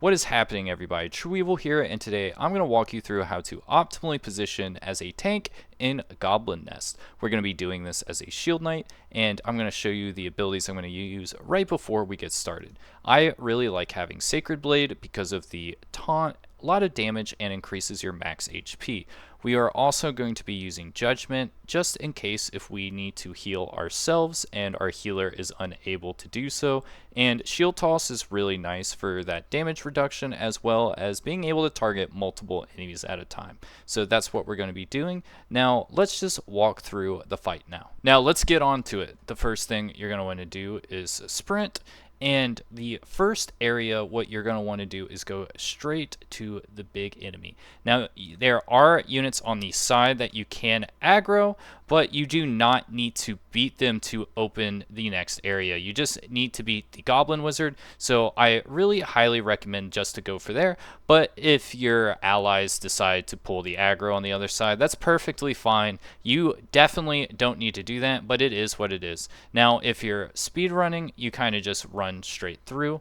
What is happening, everybody? trueeevil here, and today I'm going to walk you through how to optimally position as a tank in Goblin Nest. We're going to be doing this as a shield knight, and I'm going to show you the abilities I'm going to use right before we get started. I really like having Sacred Blade because of the taunt, a lot of damage, and increases your max HP. We are also going to be using Judgment just in case if we need to heal ourselves and our healer is unable to do so. And Shield Toss is really nice for that damage reduction as well as being able to target multiple enemies at a time. So that's what we're going to be doing. Now let's just walk through the fight now. Now let's get on to it. The first thing you're going to want to do is sprint. And the first area, what you're going to want to do is go straight to the big enemy. Now, there are units on the side that you can aggro, but you do not need to beat them to open the next area. You just need to beat the Goblin Wizard, so I really highly recommend just to go for there. But if your allies decide to pull the aggro on the other side, that's perfectly fine. You definitely don't need to do that, but it is what it is. Now, if you're speed running, you kind of just run straight through.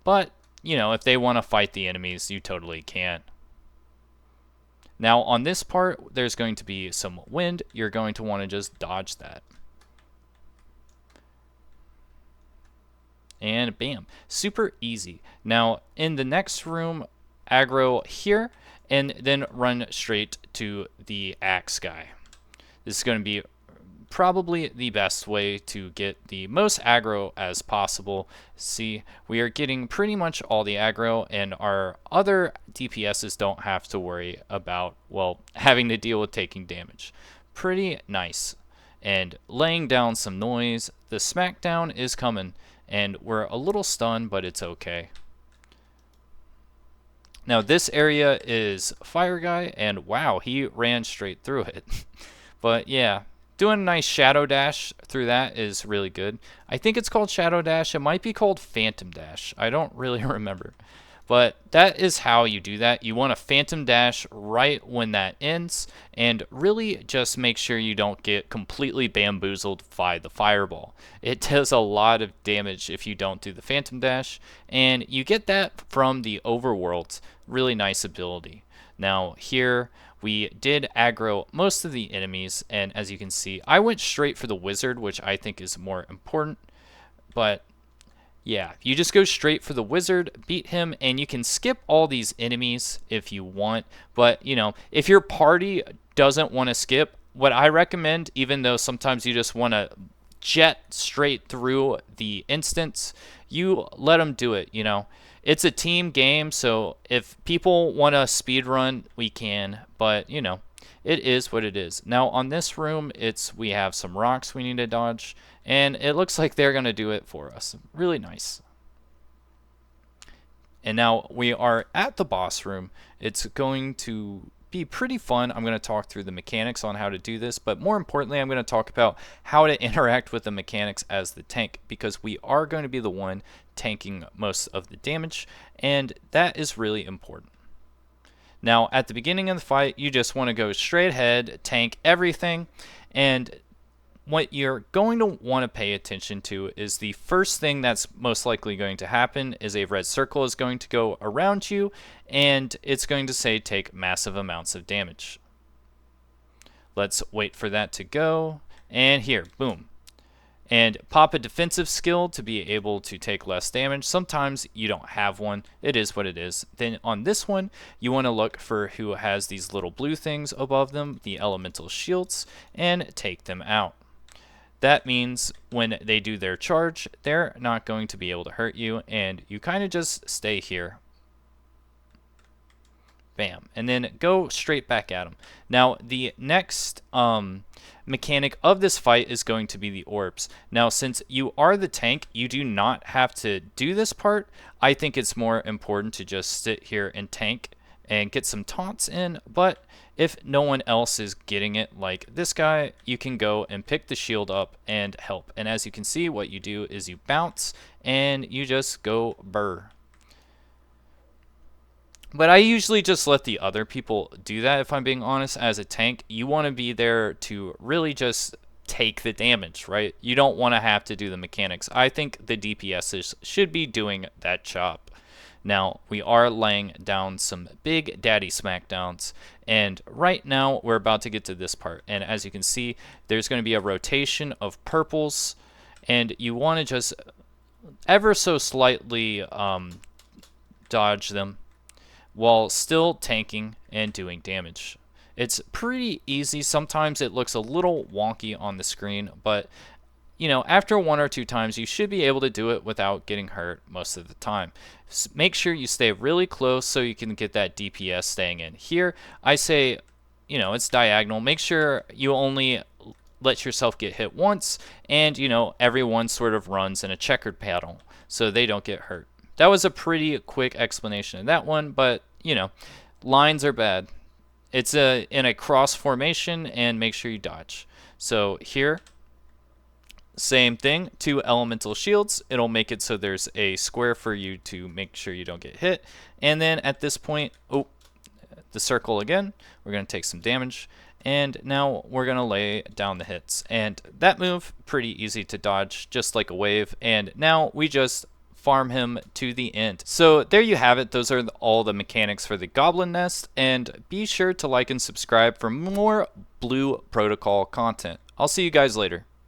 But, you know, if they want to fight the enemies, you totally can. Now, on this part, there's going to be some wind. You're going to want to just dodge that. And bam, super easy. Now, in the next room, aggro here, and then run straight to the axe guy. This is going to be probably the best way to get the most aggro as possible. See, we are getting pretty much all the aggro, and our other DPSs don't have to worry about, well, having to deal with taking damage. Pretty nice. And laying down some noise. The smackdown is coming, and we're a little stunned, but it's okay. Now this area is Fire Guy, and wow, he ran straight through it. But yeah, doing a nice shadow dash through that is really good. I think it's called shadow dash. It might be called phantom dash. I don't really remember. But that is how you do that. You want to phantom dash right when that ends, and really just make sure you don't get completely bamboozled by the fireball. It does a lot of damage if you don't do the phantom dash, and you get that from the overworld's really nice ability. Now here we did aggro most of the enemies, and as you can see, I went straight for the wizard, which I think is more important. But yeah, you just go straight for the wizard, beat him, and you can skip all these enemies if you want. But, you know, if your party doesn't want to skip, what I recommend, even though sometimes you just want to jet straight through the instance, you let them do it, you know. It's a team game, so if people want to speed run, we can, but, you know, it is what it is. Now on this room, we have some rocks we need to dodge, and it looks like they're going to do it for us. Really nice. And now we are at the boss room. It's going to be pretty fun. I'm going to talk through the mechanics on how to do this, but more importantly, I'm going to talk about how to interact with the mechanics as the tank, because we are going to be the one tanking most of the damage, and that is really important. Now, at the beginning of the fight, you just want to go straight ahead, tank everything, and what you're going to want to pay attention to is the first thing that's most likely going to happen is a red circle is going to go around you, and it's going to say take massive amounts of damage. Let's wait for that to go, and here, boom. And pop a defensive skill to be able to take less damage. Sometimes you don't have one. It is what it is. Then on this one, you want to look for who has these little blue things above them, the elemental shields, and take them out. That means when they do their charge, they're not going to be able to hurt you, and you kind of just stay here. Bam. And then go straight back at them. Now, the next mechanic of this fight is going to be the orbs. Now, since you are the tank, you do not have to do this part. I think it's more important to just sit here and tank and get some taunts in, but if no one else is getting it like this guy, you can go and pick the shield up and help. And as you can see, what you do is you bounce and you just go burr. But I usually just let the other people do that, if I'm being honest. As a tank, you want to be there to really just take the damage, right? You don't want to have to do the mechanics. I think the DPSs should be doing that job. Now, we are laying down some big daddy smackdowns, and right now we're about to get to this part. And as you can see, there's going to be a rotation of purples, and you want to just ever so slightly dodge them while still tanking and doing damage. It's pretty easy. Sometimes it looks a little wonky on the screen, but you know, after one or two times, you should be able to do it without getting hurt most of the time. Make sure you stay really close so you can get that DPS staying in. Here, I say, you know, it's diagonal. Make sure you only let yourself get hit once, and, you know, everyone sort of runs in a checkered pattern so they don't get hurt. That was a pretty quick explanation of that one, but, you know, lines are bad. It's in a cross formation, and make sure you dodge. So here, same thing, 2 elemental shields. It'll make it so there's a square for you to make sure you don't get hit. And then at this point, oh, the circle again. We're going to take some damage. And now we're going to lay down the hits. And that move, pretty easy to dodge, just like a wave. And now we just farm him to the end. So there you have it. Those are all the mechanics for the Goblin Nest. And be sure to like and subscribe for more Blue Protocol content. I'll see you guys later.